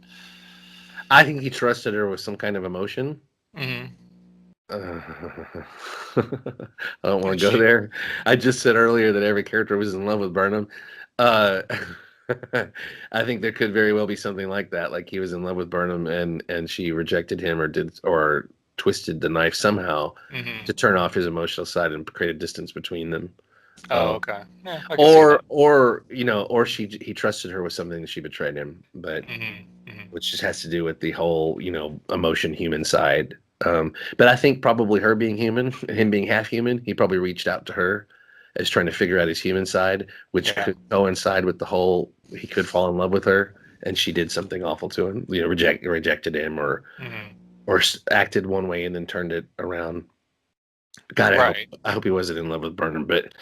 I think he trusted her with some kind of emotion. Mm-hmm. I don't want to go there. I just said earlier that every character was in love with Burnham. I think there could very well be something like that. Like he was in love with Burnham, and she rejected him, or twisted the knife somehow to turn off his emotional side and create a distance between them. Oh, okay. Yeah, I can see that. Or he trusted her with something and she betrayed him, but which just has to do with the whole emotion human side. But I think probably her being human and him being half human, he probably reached out to her as trying to figure out his human side, which could coincide with the whole he could fall in love with her and she did something awful to him, rejected him or acted one way and then turned it around. God, I hope he wasn't in love with Burnham, but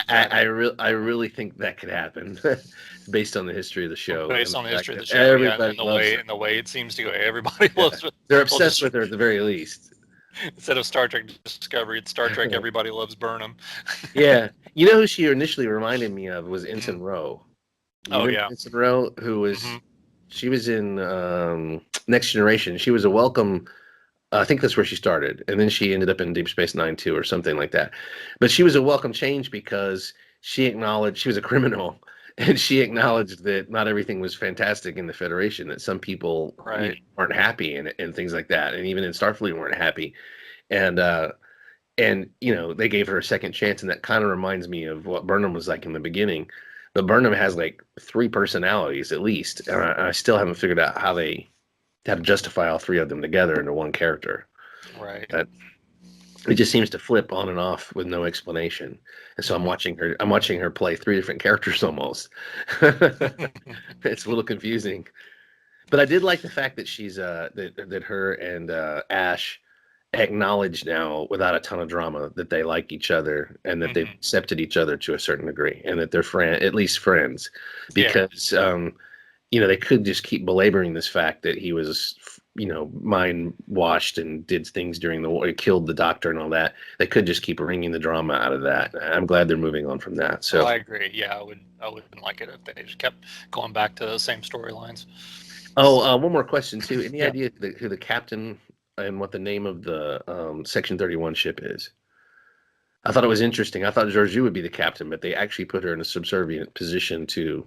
I really think that could happen based on the history of the show. Based on the history of the show, and the way it seems to go, everybody loves her. They're obsessed with her at the very least. Instead of Star Trek Discovery, it's Star Trek Everybody Loves Burnham. Yeah, who she initially reminded me of was Ensign Rowe. Ensign Rowe, who was she was in Next Generation. She was a welcome. I think that's where she started, and then she ended up in Deep Space Nine 2 or something like that. But she was a welcome change because she acknowledged she was a criminal, and she acknowledged that not everything was fantastic in the Federation. That some people weren't happy and things like that, and even in Starfleet weren't happy. And they gave her a second chance, and that kind of reminds me of what Burnham was like in the beginning. But Burnham has like 3 personalities at least, and I still haven't figured out how they how to justify all three of them together into one character. Right. That it just seems to flip on and off with no explanation. And so I'm watching her play three different characters almost. It's a little confusing. But I did like the fact that she's that her and Ash acknowledge now without a ton of drama that they like each other and that they've accepted each other to a certain degree and that they're at least friends. Because they could just keep belaboring this fact that he was mind washed and did things during the war, killed the doctor and all that. They could just keep wringing the drama out of that. I'm glad they're moving on from that. So I agree. Yeah, I wouldn't like it if they just kept going back to the same storylines. Oh, one more question too. Any idea who the captain and what the name of the Section 31 ship is? I thought it was interesting. I thought Georgiou would be the captain, but they actually put her in a subservient position to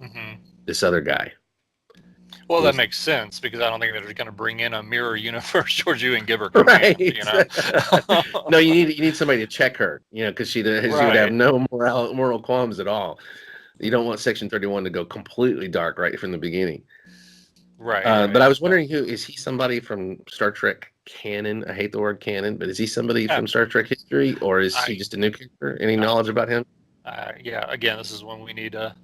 this other guy. Well, that makes sense because I don't think they're going to bring in a mirror universe Georgiou and give her right. command, No, you need somebody to check her, because she would have no moral qualms at all. You don't want Section 31 to go completely dark right from the beginning. Right. But I was wondering, is he somebody from Star Trek canon? I hate the word canon, but is he somebody from Star Trek history, or is he just a new character? Any knowledge about him? Again, this is when we need a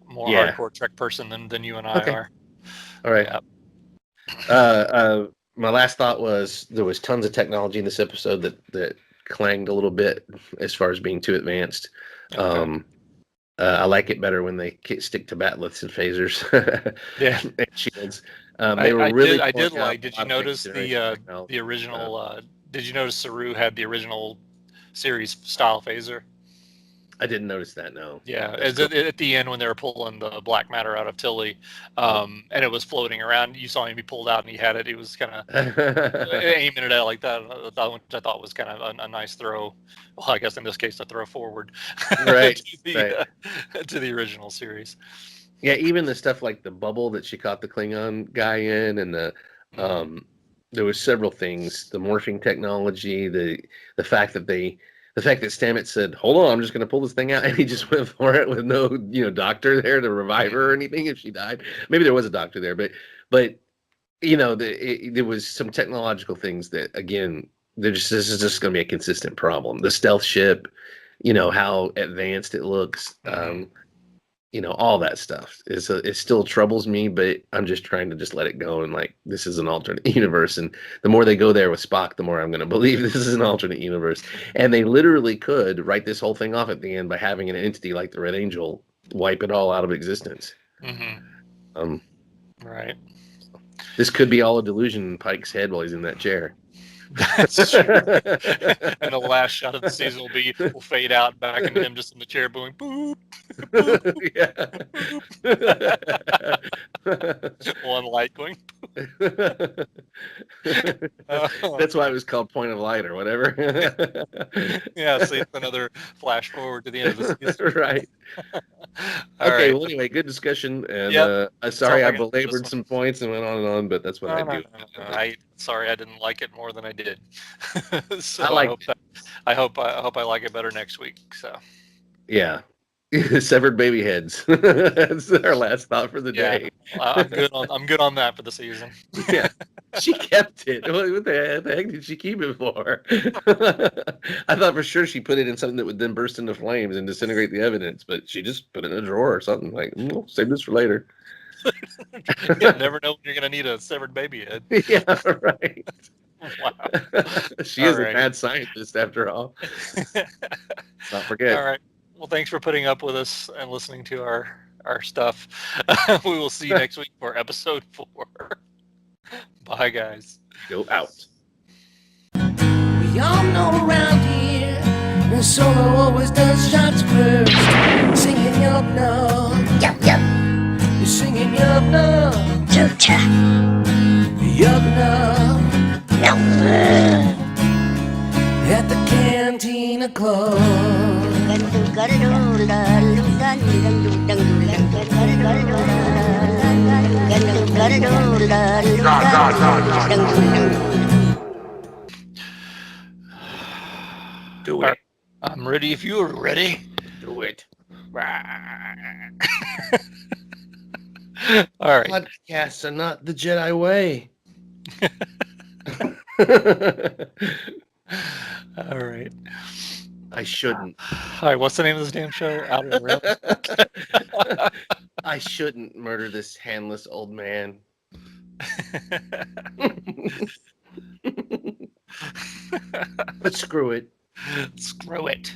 more hardcore Trek person than you and I are. All right. My last thought was there was tons of technology in this episode that clanged a little bit as far as being too advanced. Okay. I like it better when they stick to batleths and phasers. And shields. I did like. Did you notice the original? Did you notice Saru had the original series style phaser? I didn't notice that. No. Yeah, at the end when they were pulling the black matter out of Tilly, and it was floating around. You saw him be pulled out, and he had it. He was kind of aiming it at like that, which I thought was kind of a nice throw. Well, I guess in this case, a throw forward, right, to the original series. Yeah, even the stuff like the bubble that she caught the Klingon guy in, and the there was several things. The morphing technology, the fact that Stamets said, "Hold on, I'm just going to pull this thing out," and he just went for it with no, doctor there to revive her or anything if she died. Maybe there was a doctor there, but there was some technological things that, again, this is just going to be a consistent problem. The stealth ship, how advanced it looks, all that stuff. It still troubles me, but I'm just trying to just let it go. And this is an alternate universe. And the more they go there with Spock, the more I'm going to believe this is an alternate universe. And they literally could write this whole thing off at the end by having an entity like the Red Angel wipe it all out of existence. Right. This could be all a delusion in Pike's head while he's in that chair. That's true. And the last shot of the season will fade out back into him just in the chair going boop. Boop. One light going. That's why it was called Point of Light or whatever. See, it's another flash forward to the end of the season. Right. Okay. Well, anyway, good discussion. And sorry I belabored some points and went on, but that's what I do. Sorry I didn't like it more than I did. So I hope I like it better next week. So yeah. Severed baby heads. That's our last thought for the day. I'm good on that for the season. Yeah, she kept it. What the heck did she keep it for? I thought for sure she put it in something that would then burst into flames and disintegrate the evidence, but she just put it in a drawer or something. Save this for later. You never know when you're gonna need a severed baby head. Yeah, right. Wow. She is a mad scientist after all. Not forget. All right. Well, thanks for putting up with us and listening to our stuff. We will see you next week for episode 4. Bye, guys. Go out. We all know around here, the solo always does shots first. Singing your love. Yup, yup. You're singing your love. Cha-cha. Your love. At the Cantina Club. Do it. I'm ready if you're ready. Do it. All right. Podcasts are not the Jedi way. All right. I shouldn't. All right, what's the name of this damn show? Out of the I shouldn't murder this handless old man. But screw it. Screw it.